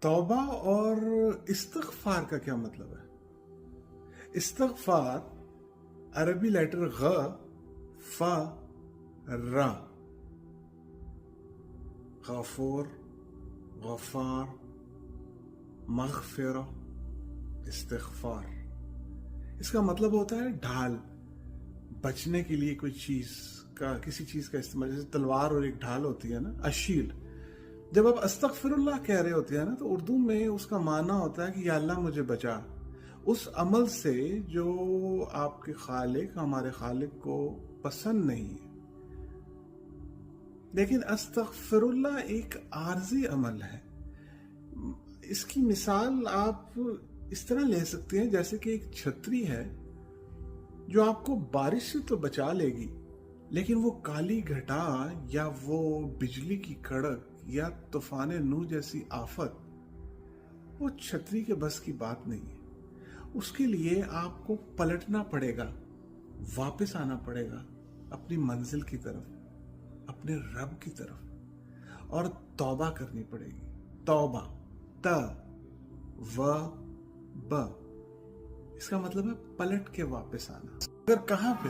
तौबा और इस्तिग़फ़ार का क्या मतलब है? इस्तिग़फ़ार अरबी लेटर ग फ रा, गफूर, गफ़ार, मग़फ़िरा, इस्तिग़फ़ार। इसका मतलब होता है ढाल, बचने के लिए कोई चीज का, किसी चीज का इस्तेमाल। जैसे तलवार और एक ढाल होती है ना, अशील। जब आप अस्तगफिरुल्लाह कह रहे होते हैं ना, तो उर्दू में उसका माना होता है कि या अल्लाह मुझे बचा उस अमल से जो आपके खालिक, हमारे खालिक को पसंद नहीं है। लेकिन अस्तगफिरुल्लाह एक आर्जी अमल है। इसकी मिसाल आप इस तरह ले सकते हैं जैसे कि एक छतरी है जो आपको बारिश से तो बचा लेगी, लेकिन वो काली घटा या वो बिजली की कड़क या तूफान नू जैसी आफत, वो छतरी के बस की बात नहीं है। उसके लिए आपको पलटना पड़ेगा, वापस आना पड़ेगा अपनी मंजिल की तरफ, अपने रब की तरफ, और तौबा करनी पड़ेगी। तौबा, त व ब, इसका मतलब है पलट के वापस आना। अगर कहां पे